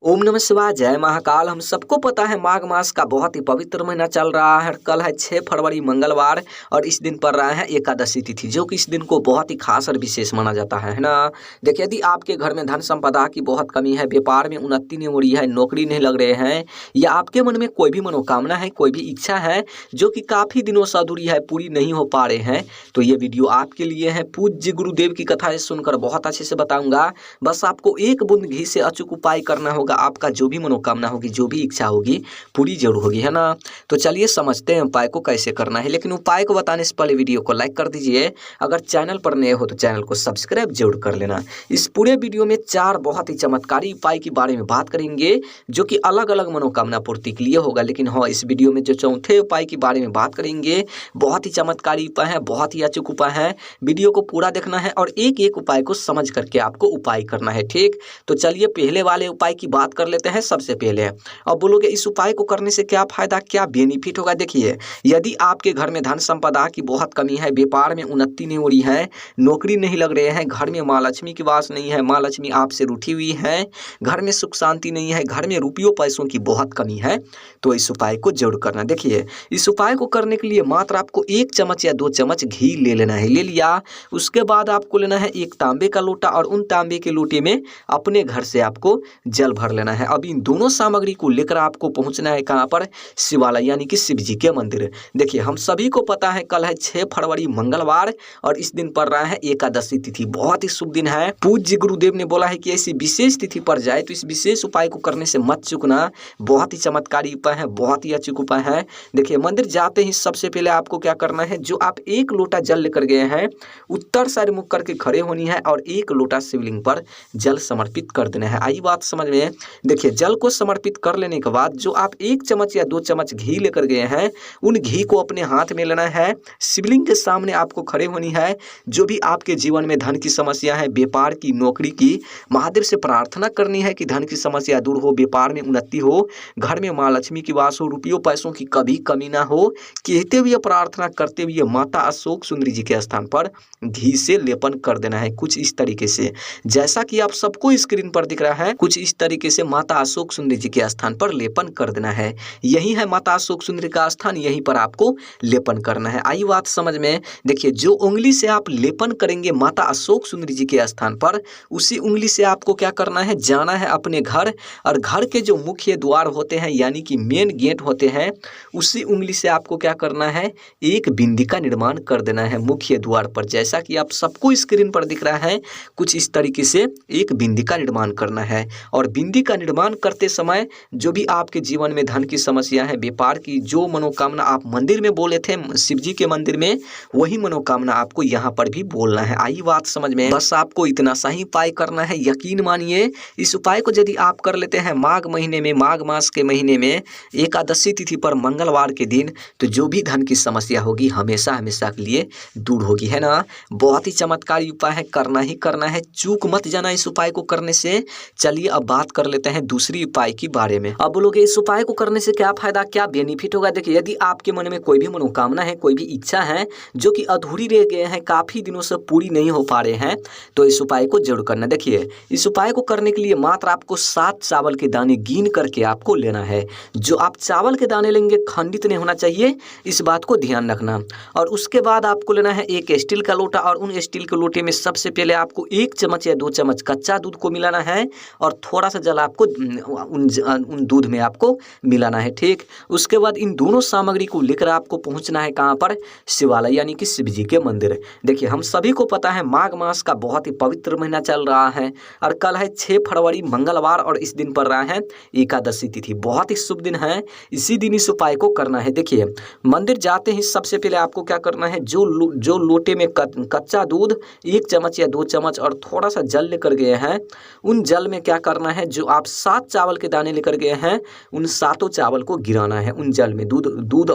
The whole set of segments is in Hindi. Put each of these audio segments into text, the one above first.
ओम नमः शिवाय, जय महाकाल। हम सबको पता है माघ मास का बहुत ही पवित्र महीना चल रहा है। कल है 6 फरवरी मंगलवार और इस दिन पड़ रहा है एकादशी तिथि, जो कि इस दिन को बहुत ही खास और विशेष माना जाता है ना। देखिए, यदि आपके घर में धन संपदा की बहुत कमी है, व्यापार में उन्नति नहीं हो रही है, नौकरी नहीं लग रहे हैं, या आपके मन में कोई भी मनोकामना है, कोई भी इच्छा है जो कि काफ़ी दिनों से अधूरी है, पूरी नहीं हो पा रहे हैं, तो ये वीडियो आपके लिए है। पूज्य गुरुदेव की कथा सुनकर बहुत अच्छे से बताऊंगा। बस आपको एक बूंद घी से अचूक उपाय करना होगा। आपका जो भी मनोकामना होगी, जो भी इच्छा होगी, पूरी जरूर होगी, है ना। तो चलिए समझते हैं उपाय को कैसे करना है। लेकिन उपाय को बताने से पहले वीडियो को लाइक कर दीजिए। अगर चैनल पर नए हो तो चैनल को सब्सक्राइब जरूर कर लेना। इस पूरे वीडियो में 4 बहुत ही चमत्कारी उपाय के बारे में बात करेंगे, जो कि अलग अलग मनोकामना पूर्ति के लिए होगा। लेकिन हाँ, इस वीडियो में जो चौथे उपाय के बारे में बात करेंगे, बहुत ही चमत्कारी उपाय है, बहुत ही अचूक उपाय है। वीडियो को पूरा देखना है और एक एक उपाय को समझ करके आपको उपाय करना है, ठीक। तो चलिए पहले वाले उपाय की बात कर लेते हैं सबसे पहले। अब बोलोगे इस उपाय को करने से क्या फायदा, क्या बेनिफिट होगा। देखिए, यदि आपके घर में धन संपदा की बहुत कमी है, व्यापार में उन्नति नहीं हो रही है, नौकरी नहीं लग रहे हैं, घर में माँ लक्ष्मी की वास नहीं है, माँ लक्ष्मी आपसे रूठी हुई है, घर में सुख शांति नहीं है, घर में रुपयों पैसों की बहुत कमी है, तो इस उपाय को जरूर करना। देखिए, इस उपाय को करने के लिए मात्र आपको 1 चम्मच या 2 चम्मच घी ले लेना है। ले लिया, उसके बाद आपको लेना है 1 तांबे का लोटा और उन तांबे के लोटे में अपने घर से आपको जल भर लेना है। अब इन दोनों सामग्री को लेकर आपको पहुंचना है कहाँ पर, शिवालय यानी कि शिव जी के मंदिर। देखिए, हम सभी को पता है कल है 6 फरवरी मंगलवार और इस दिन पड़ रहा है एकादशी तिथि। बहुत ही शुभ दिन है। पूज्य गुरुदेव ने बोला है कि ऐसी विशेष तिथि पर जाए तो इस विशेष उपाय को करने से मत चूकना। बहुत ही चमत्कारी उपाय है, बहुत ही अचूक उपाय है। देखिए, मंदिर जाते ही सबसे पहले आपको क्या करना है, जो आप 1 लोटा जल लेकर गए हैं, उत्तर साइड मुख करके खड़े होनी है और 1 लोटा शिवलिंग पर जल समर्पित कर देना है। आई बात समझ में। देखिए, जल को समर्पित कर लेने के बाद जो आप 1 चम्मच या 2 चम्मच घी लेकर गए हैं, उन घी को अपने हाथ में लेना है। शिवलिंग के सामने आपको खड़े होनी है। जो भी आपके जीवन में धन की समस्या है, व्यापार की, नौकरी की, महादेव से प्रार्थना करनी है कि धन की समस्या दूर हो, व्यापार में उन्नति हो, घर में माँ लक्ष्मी की वास हो, रुपयों पैसों की कभी कमी ना हो। कहते हुए, प्रार्थना करते हुए माता अशोक सुंदरी जी के स्थान पर घी से लेपन कर देना है, कुछ इस तरीके से, जैसा कि आप सबको स्क्रीन पर दिख रहा है। कुछ इस तरीके से माता अशोक सुंदरी जी के स्थान पर लेपन कर देना है। यही है माता अशोक सुंदरी का स्थान, यहीं पर आपको लेपन करना है। आई बात समझ में। देखिए, जो उंगली से आप लेपन करेंगे माता अशोक सुंदरी जी के स्थान पर, उसी उंगली से आपको क्या करना है, जाना है अपने घर, और घर के जो मुख्य द्वार होते हैं यानी कि मेन गेट होते हैं, उसी उंगली से आपको क्या करना है, एक बिंदी का निर्माण कर देना है मुख्य द्वार पर। जैसा कि आप सबको स्क्रीन पर दिख रहा है, कुछ इस तरीके से एक बिंदी का निर्माण करना है। और बिंदी का निर्माण करते समय जो भी आपके जीवन में धन की समस्या है, व्यापार की, जो मनोकामना आप मंदिर में बोले थे, शिव जी के मंदिर में, वही मनोकामना आपको यहाँ पर भी बोलना है। आई बात समझ में। बस आपको इतना सही उपाय करना है। यकीन मानिए, इस उपाय को यदि आप कर लेते हैं माघ महीने में, माघ मास के महीने में, एकादशी तिथि पर मंगलवार के दिन, तो जो भी धन की समस्या होगी हमेशा हमेशा के लिए दूर होगी, है ना। बहुत ही चमत्कारी उपाय है, करना ही करना है, चूक मत जाना इस उपाय को करने से। चलिए अब बात कर लेते हैं दूसरी उपाय के बारे में। अब बोलोगे इस उपाय को करने से क्या फायदा, क्या बेनिफिट होगा। देखिए, यदि आपके मन में कोई भी मनोकामना है, कोई भी इच्छा है जो कि अधूरी रह गए हैं, काफी दिनों से पूरी नहीं हो पा रहे हैं, तो इस उपाय को जरूर करना। देखिए, इस उपाय को करने के लिए मात्र आपको 7 चावल के दाने गिन करके आपको लेना है। जो आप चावल के दाने लेंगे खंडित नहीं होना चाहिए, इस बात को ध्यान रखना। और उसके बाद आपको लेना है 1 स्टील का लोटा और उन स्टील के लोटे में सबसे पहले आपको 1 चम्मच या 2 चम्मच कच्चा दूध को मिलाना है और थोड़ा सा जल आपको उन दूध में आपको मिलाना है, ठीक। उसके बाद इन दोनों सामग्री को लेकर आपको पहुंचना है कहाँ पर, शिवालय यानी कि शिव जी के मंदिर। देखिए, हम सभी को पता है माघ मास का बहुत ही पवित्र महीना चल रहा है और कल है 6 फरवरी मंगलवार और इस दिन पड़ रहा है एकादशी तिथि। बहुत ही शुभ दिन है, इसी दिन इस उपाय को करना है। देखिए, मंदिर जाते ही सबसे पहले आपको क्या करना है, जो लोटे में कच्चा दूध 1 चम्मच या 2 चम्मच और थोड़ा सा जल लेकर गए हैं, उन जल में क्या करना है, जो आप 7 चावल के दाने लेकर गए हैं, उन 7 चावल को गिराना है उन जल में। दूध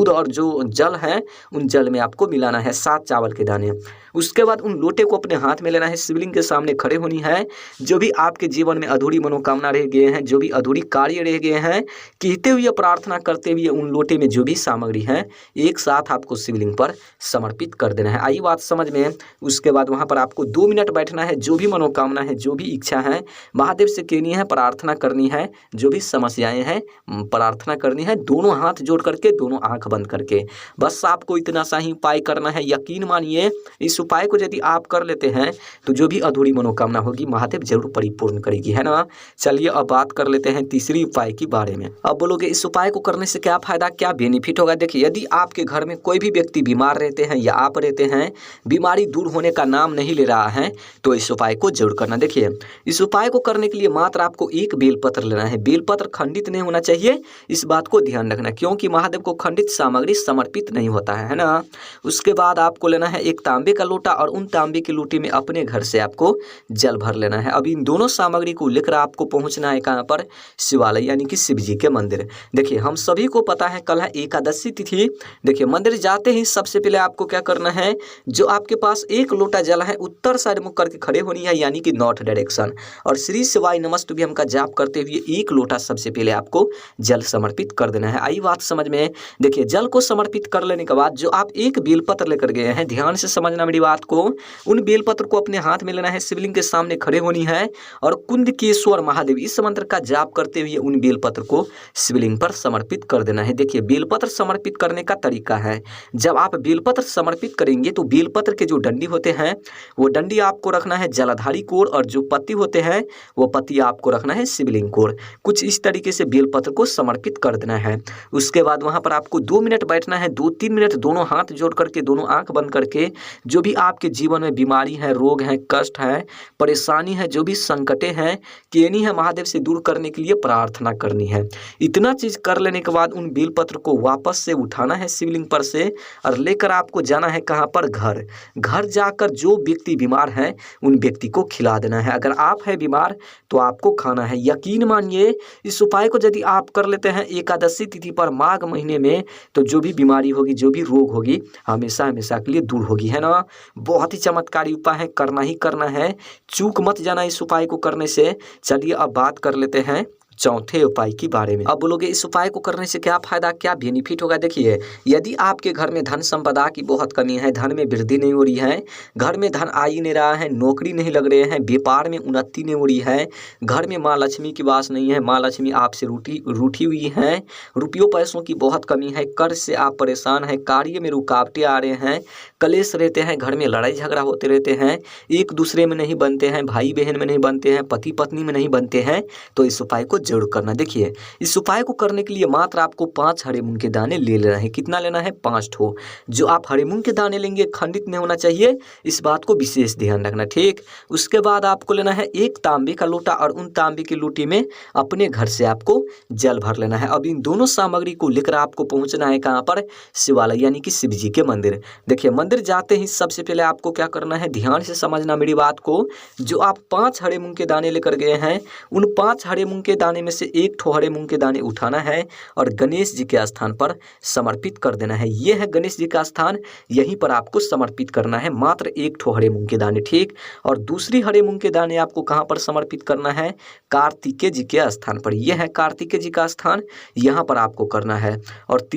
और जो जल है उन जल में आपको मिलाना है 7 चावल के दाने। उसके बाद उन लोटे को अपने हाथ में लेना है, शिवलिंग के सामने खड़े होनी है। जो भी आपके जीवन में अधूरी मनोकामना रह गए हैं, जो भी अधूरी कार्य रह गए हैं, कहते हुए प्रार्थना करते हुए उन लोटे में जो भी सामग्री है एक साथ आपको शिवलिंग पर समर्पित कर देना है। आई बात समझ में। उसके बाद वहाँ पर आपको 2 मिनट बैठना है। जो भी मनोकामना है, जो भी इच्छा है, महादेव से कहनी है, प्रार्थना करनी है। जो भी समस्याएं हैं प्रार्थना करनी है, दोनों हाथ जोड़ करके, दोनों आंख बंद करके। बस आपको इतना सा ही उपाय करना है। यकीन मानिए इस उपाय को यदि आप कर लेते हैं तो जो भी अधूरी मनोकामना होगी महादेव जरूर परिपूर्ण करेगी, है ना। चलिए अब बात कर लेते हैं तीसरी उपाय के बारे में। अब बोलोगे इस उपाय को करने से क्या फायदा, क्या बेनिफिट होगा। देखिए, यदि आपके घर में कोई भी व्यक्ति बीमार रहते हैं या आप रहते हैं, बीमारी दूर होने का नाम नहीं ले रहा है, तो इस उपाय को जरूर करना। देखिए, इस उपाय को करने के लिए मात्र आपको एक बेलपत्र लेना है। बेलपत्र खंडित नहीं होना चाहिए, इस बात को ध्यान रखना, क्योंकि महादेव को खंडित सामग्री समर्पित नहीं होता है ना। उसके बाद आपको लेना है एक तांबे का लोटा और उन तांबे की लोटे में अपने घर से आपको जल भर लेना है। अब इन दोनों सामग्री को लेकर आपको पहुंचना है कहाँ पर, शिवालय यानी कि शिव जी के मंदिर। देखिए, हम सभी को पता है कल है एकादशी तिथि। देखिए, मंदिर जाते ही सबसे पहले आपको क्या करना है, जो आपके पास एक लोटा जल है उत्तर साइड मुख करके खड़े होनी है, यानी कि नॉर्थ डायरेक्शन, और श्री शिवाय नमस्तुभ्यम का जाप करते हुए एक लोटा सबसे पहले आपको जल समर्पित कर देना है। आई बात समझ में। देखिए, जल को समर्पित कर लेने के बाद जो आप एक बेलपत्र लेकर गए हैं, ध्यान से समझना मेरी बात को, उन बेलपत्र को अपने हाथ में लेना है, शिवलिंग के सामने खड़े होनी है और कुंदकेश्वर महादेव इस मंत्र का जाप करते हुए उन बेलपत्र को शिवलिंग पर समर्पित कर देना है। देखिए, बेलपत्र समर्पित करने का तरीका है, जब आप बेलपत्र समर्पित करेंगे तो बेलपत्र के जो डंडी होते हैं वो डंडी आपको रखना है जलाधारी कोर, और जो पत्ती होते हैं वो पत्ती आपको रखना है शिवलिंग कोर। कुछ इस तरीके से बेलपत्र को समर्पित कर देना है। उसके बाद वहां पर आपको 2 मिनट बैठना है, 2-3 मिनट दोनों हाथ जोड़ करके, दोनों आंख बंद करके, जो भी आपके जीवन में बीमारी है, रोग है, कष्ट है, परेशानी है, जो भी संकटे हैं, केनी है, महादेव से दूर करने के लिए प्रार्थना करनी है। इतना चीज कर लेने के बाद उन बेलपत्र को वापस से उठाना है शिवलिंग पर से और लेकर आपको जाना है कहाँ पर, घर। घर जाकर जो व्यक्ति बीमार है उन व्यक्ति को खिला देना है। अगर आप है बीमार तो आपको खाना है। यकीन मानिए इस उपाय को यदि आप कर लेते हैं एकादशी तिथि पर माघ महीने में, तो जो भी बीमारी होगी, जो भी रोग होगी, हमेशा हमेशा के लिए दूर होगी, है ना। बहुत ही चमत्कारी उपाय है, करना ही करना है, चूक मत जाना इस उपाय को करने से। चलिए अब बात कर लेते हैं चौथे उपाय के बारे में। अब बोलोगे इस उपाय को करने से क्या फायदा, क्या बेनिफिट होगा। देखिए, यदि आपके घर में धन संपदा की बहुत कमी है, धन में वृद्धि नहीं हो रही है, घर में धन आ ही नहीं रहा है, नौकरी नहीं लग रहे हैं, व्यापार में उन्नति नहीं हो रही है, घर में माँ लक्ष्मी की वास नहीं है, माँ लक्ष्मी आपसे रूठी हुई है, रुपयों पैसों की बहुत कमी है, कर्ज से आप परेशान हैं, कार्य में रुकावटें आ रहे हैं, कलेश रहते हैं, घर में लड़ाई झगड़ा होते रहते हैं, एक दूसरे में नहीं बनते हैं, भाई बहन में नहीं बनते हैं, पति पत्नी में नहीं बनते हैं, तो इस उपाय को जरूर करना। देखिए, इस उपाय को करने के लिए मात्र आपको 5 हरे मूंग के दाने ले लेना है। कितना लेना है, 5 ठो। जो आप हरे मूंग के दाने लेंगे खंडित नहीं होना चाहिए, इस बात को विशेष ध्यान रखना, ठीक। उसके बाद आपको लेना है एक तांबे का लोटा और उन तांबे की लोटी में अपने घर से आपको जल भर लेना है। अब इन दोनों सामग्री को लेकर आपको पहुंचना है कहाँ पर, शिवालय यानी कि शिव जी के मंदिर। देखिए, मंदिर जाते ही सबसे पहले आपको क्या करना है, ध्यान से समझना मेरी बात को। जो आप 5 हरे मूंग के दाने लेकर गए हैं, उन 5 हरे मूंग के दाने में से एक ठो हरे मूंग के दाने उठाना है और गणेश जी के स्थान पर समर्पित कर देना है। यह है गणेश जी का स्थान, यहीं पर आपको समर्पित करना है मात्र एक ठो हरे मूंग के दाने, ठीक। और दूसरी हरे मूंग के दाने आपको कहाँ पर समर्पित करना है, कार्तिकेय जी के स्थान पर। यह है कार्तिकेय जी का स्थान, यहाँ पर आपको करना है। और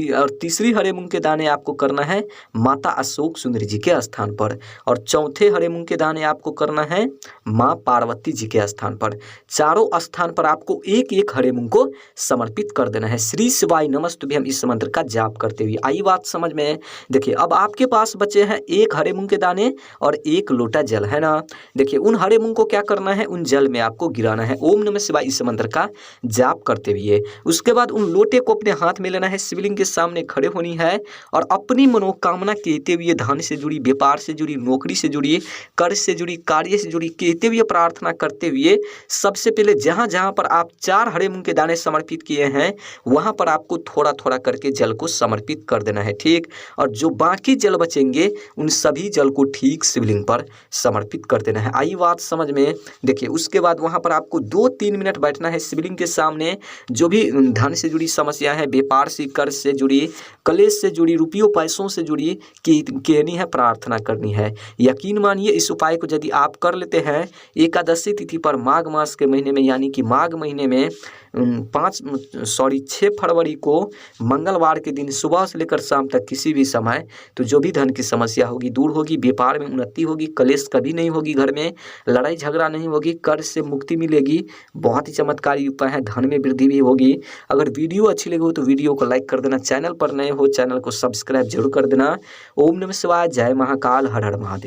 तीसरी हरे मूंग के दाने आपको करना है माता अशोक सुंदरी जी के स्थान पर। और चौथे हरे मूंग के दाने आपको करना है माँ पार्वती जी के स्थान पर। चारों स्थान पर आपको एक एक हरे मूंग को समर्पित कर देना है श्री शिवाय नमस्तुभ्यम इस मंत्र का जाप करते हुए। आई बात समझ में। देखिए, अब आपके पास बचे हैं एक हरे मूंग के दाने और एक लोटा जल, है ना। देखिए, उन हरे मूंग को क्या करना है, उन जल में आपको गिराना है ओम नमः शिवाय इस मंत्र का जाप करते हुए। उसके बाद उन लोटे को अपने हाथ में लेना है, शिवलिंग के सामने खड़े होनी है और अपनी मनोकामना कहते हुए, धन से जुड़ी, व्यापार से जुड़ी, नौकरी से जुड़ी, कर्ज से जुड़ी, कार्य से जुड़ी कहते हुए, प्रार्थना करते हुए सबसे पहले जहां जहां पर आप 4 हरे मूंग के दाने समर्पित किए हैं वहाँ पर आपको थोड़ा थोड़ा करके जल को समर्पित कर देना है, ठीक। और जो बाकी जल बचेंगे उन सभी जल को ठीक शिवलिंग पर समर्पित कर देना है। आई बात समझ में? देखिए उसके बाद वहाँ पर आपको 2-3 मिनट बैठना है शिवलिंग के सामने। जो भी धन से जुड़ी समस्या है, व्यापार से, कर्ज से जुड़ी, कलेश से जुड़ी, रुपयों पैसों से जुड़ी कहनी है, प्रार्थना करनी है। यकीन मानिए इस उपाय को यदि आप कर लेते हैं एकादशी तिथि पर माघ मास के महीने में, यानी कि माघ महीने में 6 फरवरी को मंगलवार के दिन सुबह से लेकर शाम तक किसी भी समय, तो जो भी धन की समस्या होगी दूर होगी, व्यापार में उन्नति होगी, कलेश कभी नहीं होगी, घर में लड़ाई झगड़ा नहीं होगी, कर्ज से मुक्ति मिलेगी। बहुत ही चमत्कारी उपाय है, धन में वृद्धि भी होगी। अगर वीडियो अच्छी लगी हो तो वीडियो को लाइक कर देना, चैनल पर नए हो चैनल को सब्सक्राइब जरूर कर देना। ओम नमः शिवाय, जय महाकाल, हर हर महादेव।